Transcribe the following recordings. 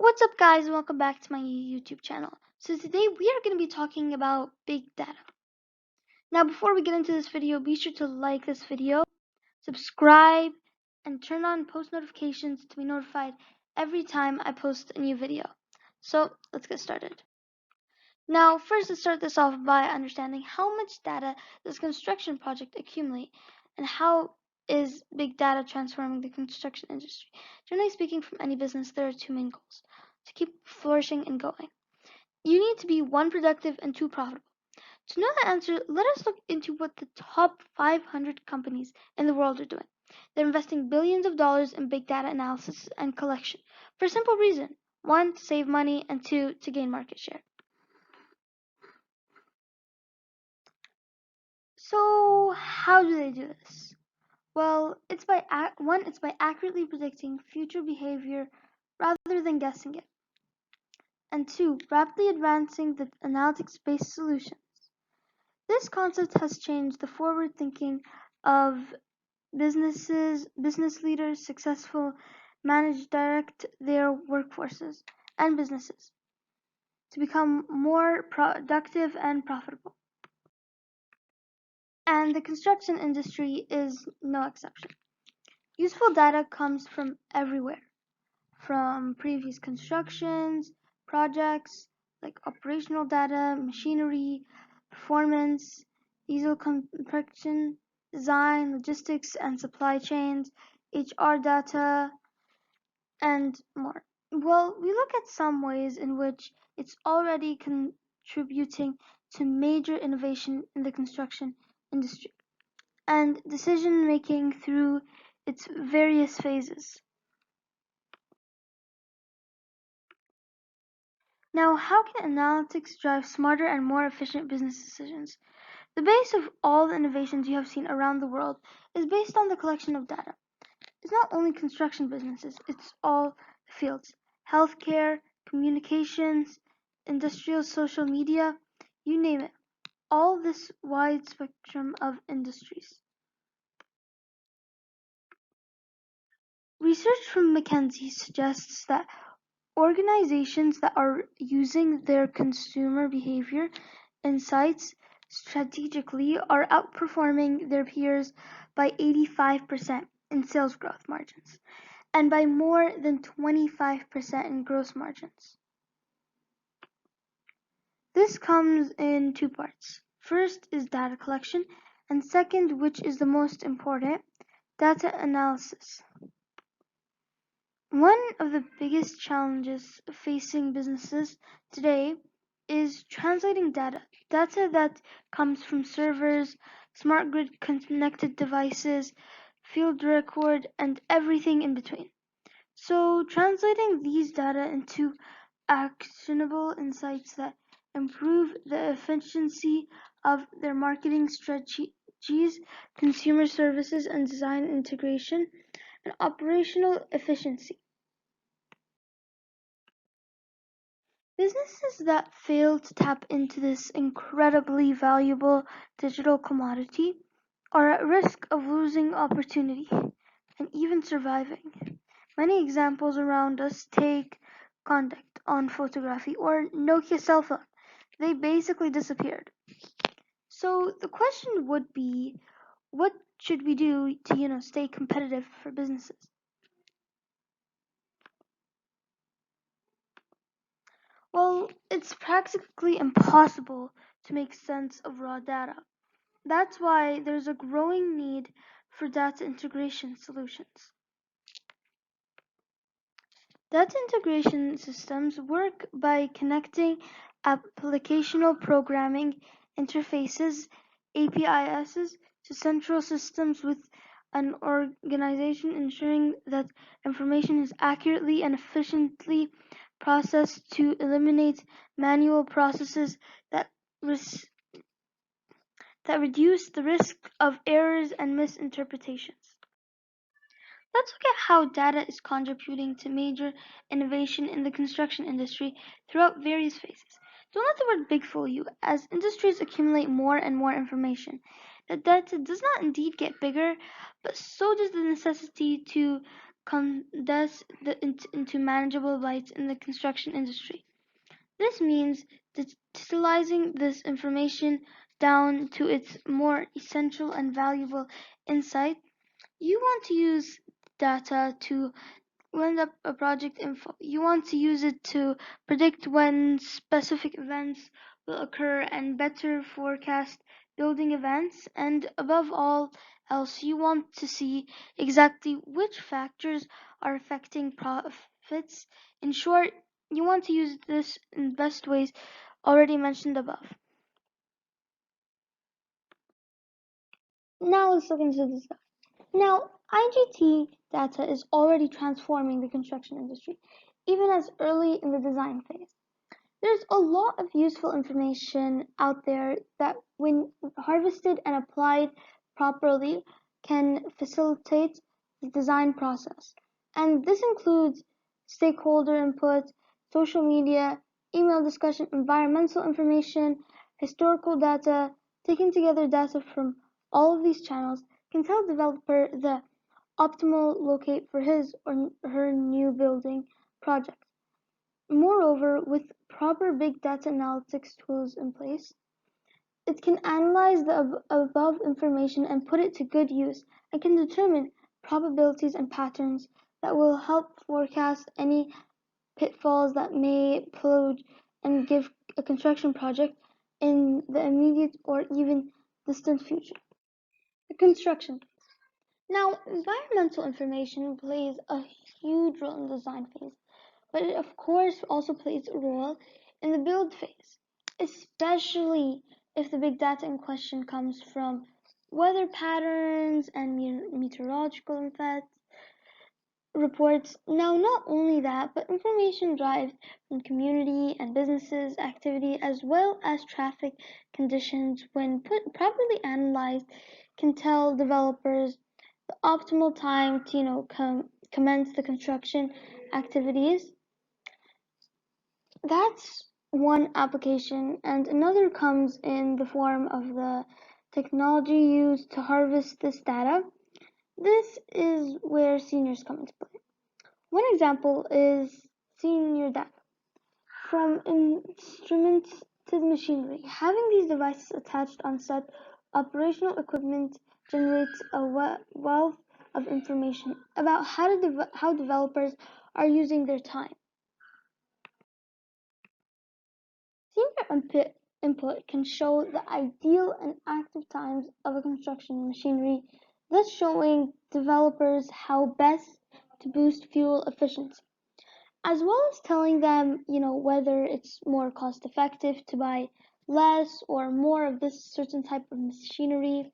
What's up, guys? Welcome back to my YouTube channel. So today we are going to be talking about big data. Now, before we get into this video, be sure to like this video, subscribe, and turn on post notifications to be notified every time I post a new video. So let's get started. Now, first, let's start this off by understanding how much data does a construction project accumulate and how is big data transforming the construction industry. Generally speaking, from any business, there are two main goals: to keep flourishing and going. You need to be one, productive, and two, profitable. To know the answer, let us look into what the top 500 companies in the world are doing. They're investing billions of dollars in big data analysis and collection for a simple reason: one, to save money, and two, to gain market share. So, how do they do this? Well, it's by accurately predicting future behavior rather than guessing it, and two, rapidly advancing the analytics-based solutions. This concept has changed the forward thinking of business leaders successful manage direct their workforces and businesses to become more productive and profitable. And the construction industry is no exception. Useful data comes from everywhere, from previous constructions, projects like operational data, machinery, performance, diesel compression, design, logistics and supply chains, HR data, and more. Well, we look at some ways in which it's already contributing to major innovation in the construction industry and decision making through its various phases. Now, how can analytics drive smarter and more efficient business decisions? The base of all the innovations you have seen around the world is based on the collection of data. It's not only construction businesses, it's all fields: healthcare, communications, industrial, social media, you name it. All this wide spectrum of industries. Research from McKinsey suggests that organizations that are using their consumer behavior insights strategically are outperforming their peers by 85% in sales growth margins and by more than 25% in gross margins. This comes in two parts. First is data collection, and second, which is the most important, data analysis. One of the biggest challenges facing businesses today is translating data that comes from servers, smart grid connected devices, field record, and everything in between. So translating these data into actionable insights that improve the efficiency of their marketing strategies, consumer services and design integration, and operational efficiency. Businesses that fail to tap into this incredibly valuable digital commodity are at risk of losing opportunity and even surviving. Many examples around us: take Contact on photography or Nokia cell phone. They basically disappeared. So the question would be, what should we do to, stay competitive for businesses? Well, it's practically impossible to make sense of raw data. That's why there's a growing need for data integration solutions. Data integration systems work by connecting applicational programming interfaces (APIs) to central systems with an organization, ensuring that information is accurately and efficiently processed to eliminate manual processes that reduce the risk of errors and misinterpretations. Let's look at how data is contributing to major innovation in the construction industry throughout various phases. Don't let the word big fool you. As industries accumulate more and more information, the data does not indeed get bigger, but so does the necessity to condense into manageable bites in the construction industry. This means distillizing this information down to its more essential and valuable insight. You want to use data to wind up a project info. You want to use it to predict when specific events will occur and better forecast building events. And above all else, you want to see exactly which factors are affecting profits. In short, you want to use this in best ways already mentioned above. Now let's look into this stuff. Now, IGT data is already transforming the construction industry, even as early in the design phase. There's a lot of useful information out there that, when harvested and applied properly, can facilitate the design process. And this includes stakeholder input, social media, email discussion, environmental information, historical data. Taking together data from all of these channels can tell the developer the optimal locate for his or her new building project. Moreover, with proper big data analytics tools in place, it can analyze the above information and put it to good use, and can determine probabilities and patterns that will help forecast any pitfalls that may plague and give a construction project in the immediate or even distant future. The construction. Now, environmental information plays a huge role in the design phase, but it of course also plays a role in the build phase, especially if the big data in question comes from weather patterns and meteorological effects reports. Now, not only that, but information derived from community and businesses activity as well as traffic conditions, when properly analyzed, can tell developers the optimal time to commence the construction activities. That's one application, and another comes in the form of the technology used to harvest this data. This is where seniors come into play. One example is senior data. From instruments to machinery, having these devices attached on set operational equipment generates a wealth of information about how developers are using their time. Senior input can show the ideal and active times of a construction machinery, thus showing developers how best to boost fuel efficiency, as well as telling them, whether it's more cost effective to buy less or more of this certain type of machinery.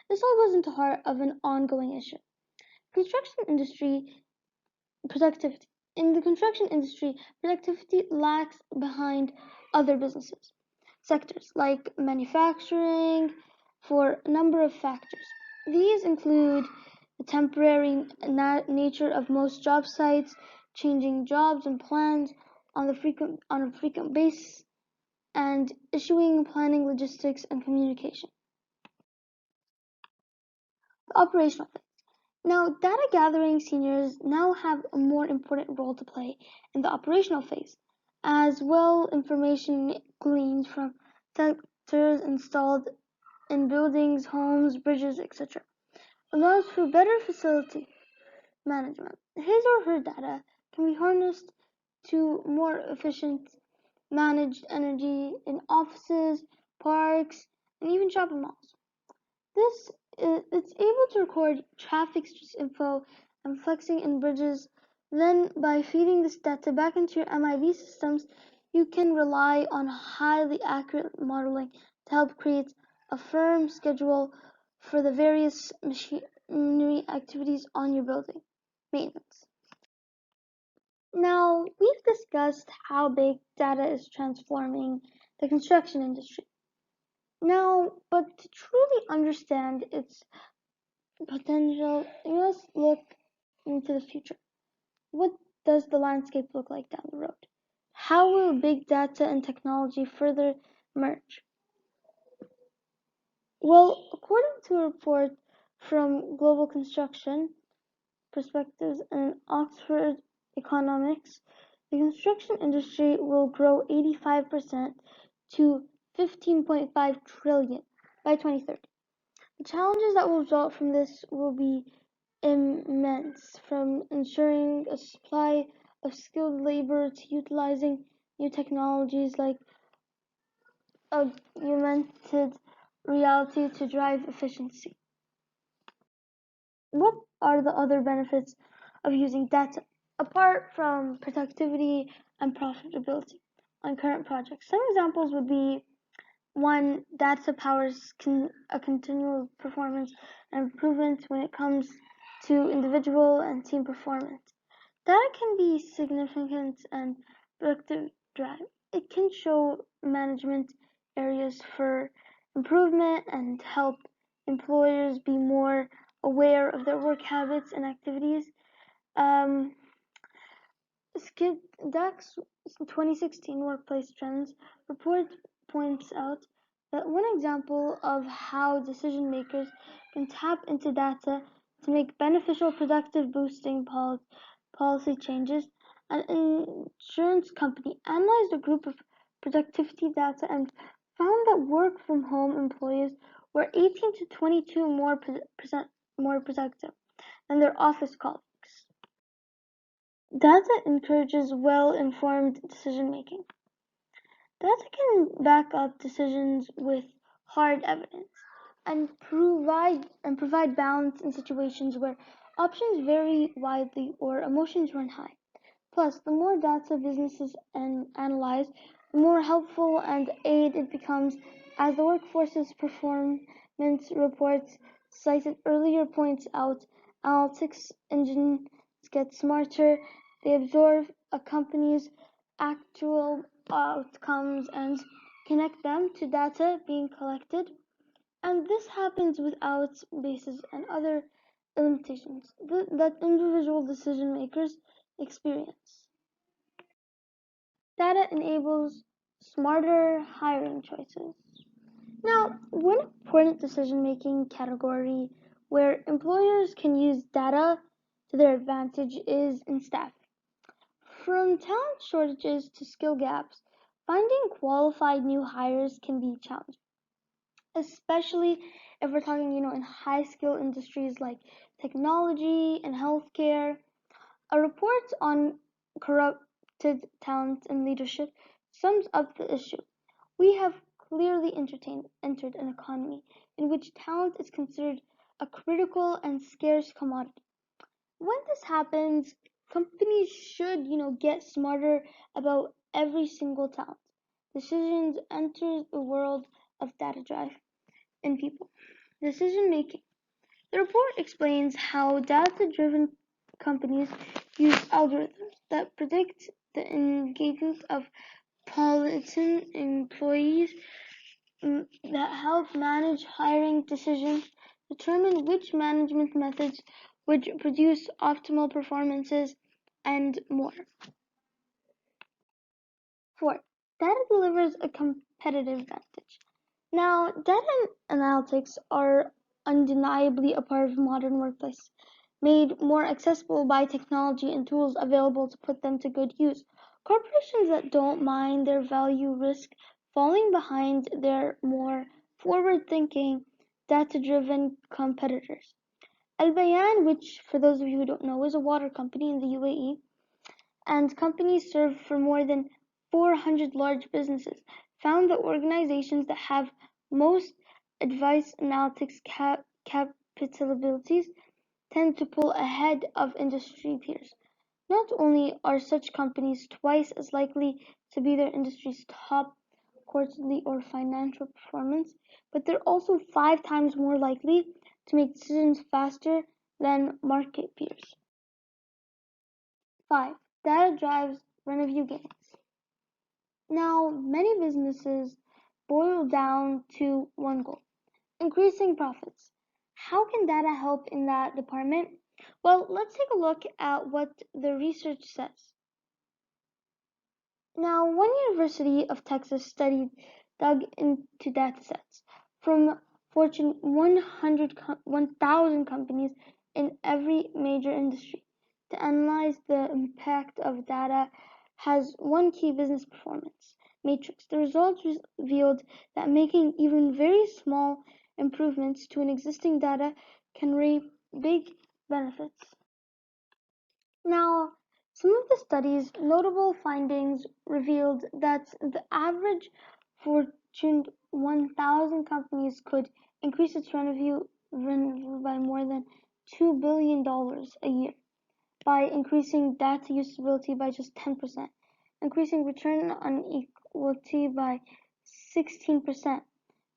This all goes into heart of an ongoing issue. Construction industry productivity. In the construction industry, productivity lags behind other businesses sectors like manufacturing for a number of factors. These include the temporary nature of most job sites, changing jobs and plans on a frequent basis, and issuing planning, logistics, and communication. The operational phase. Now, data gathering seniors now have a more important role to play in the operational phase, as well information gleaned from sensors installed in buildings, homes, bridges, etc. allows for better facility management. His or her data can be harnessed to more efficient managed energy in offices, parks, and even shopping malls. This it's able to record traffic info and flexing in bridges. Then, by feeding this data back into your MIV systems, you can rely on highly accurate modeling to help create a firm schedule for the various machinery activities on your building maintenance. Now, we've discussed how big data is transforming the construction industry. Now, but to truly understand its potential, you must look into the future. What does the landscape look like down the road? How will big data and technology further merge? Well, according to a report from Global Construction perspectives in Oxford Economics, the construction industry will grow 85% to 15.5 trillion by 2030. The challenges that will result from this will be immense, from ensuring a supply of skilled labor to utilizing new technologies like augmented reality to drive efficiency. What are the other benefits of using data apart from productivity and profitability on current projects? Some examples would be: one, data powers a continual performance and improvement when it comes to individual and team performance. Data can be significant and productive drive. It can show management areas for improvement and help employers be more aware of their work habits and activities. Um, DAX 2016 Workplace Trends report points out that one example of how decision makers can tap into data to make beneficial productive boosting policy changes. An insurance company analyzed a group of productivity data and found that work from home employees were 18 to 22 more productive than their office colleagues. Data encourages well-informed decision-making. Data can back up decisions with hard evidence and provide balance in situations where options vary widely or emotions run high. Plus, the more data businesses analyze, the more helpful and aid it becomes, as the workforce's performance reports cited earlier points out. Analytics engines get smarter, they absorb a company's actual outcomes and connect them to data being collected, and this happens without biases and other limitations that individual decision makers experience. Data enables smarter hiring choices. Now, one important decision making category where employers can use data to their advantage is in staffing. From talent shortages to skill gaps, finding qualified new hires can be challenging, especially if we're talking, in high skill industries like technology and healthcare. A report on corrupted talent and leadership sums up the issue. We have clearly entered an economy in which talent is considered a critical and scarce commodity. When this happens, companies should, get smarter about every single talent. Decisions enter the world of data drive in people. Decision making. The report explains how data-driven companies use algorithms that predict the engagement of Politan employees, that help manage hiring decisions, determine which management methods would produce optimal performances, and more. 4. Data delivers a competitive advantage. Now, data analytics are undeniably a part of modern workplace, made more accessible by technology and tools available to put them to good use. Corporations that don't mind their value risk falling behind their more forward-thinking, data-driven competitors. Al Bayan, which for those of you who don't know is a water company in the UAE, and companies serve for more than 400 large businesses, found that organizations that have most advanced analytics capabilities tend to pull ahead of industry peers. Not only are such companies twice as likely to be their industry's top quarterly or financial performance, but they're also 5 times more likely to make decisions faster than market peers. 5. Data drives revenue gains. Now, many businesses boil down to one goal: increasing profits. How can data help in that department? Well, let's take a look at what the research says. Now, one University of Texas study dug into datasets from Fortune 100 1000 companies in every major industry. To analyze the impact of data has one key business performance matrix. The results revealed that making even very small improvements to an existing data can reap big benefits. Now, some of the study's notable findings revealed that the average Fortune 1000 companies could increase its revenue by more than $2 billion a year by increasing data usability by just 10%, increasing return on equity by 16%,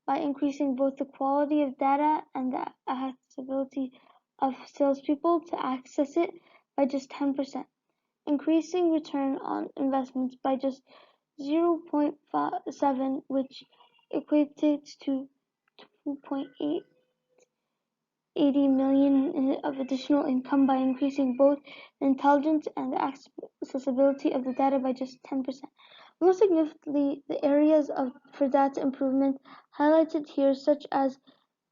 by increasing both the quality of data and the accessibility of salespeople to access it by just 10%, increasing return on investments by just 0.7, which equates to 2.80 million of additional income by increasing both the intelligence and the accessibility of the data by just 10%. Most significantly, the areas for data improvement highlighted here, such as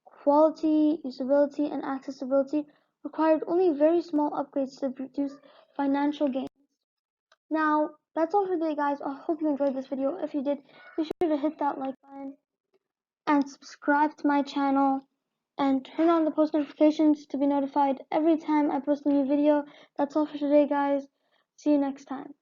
quality, usability, and accessibility, required only very small upgrades to produce financial gains. Now, that's all for today, guys. I hope you enjoyed this video. If you did, be sure to hit that like button and subscribe to my channel and turn on the post notifications to be notified every time I post a new video. That's all for today, guys. See you next time.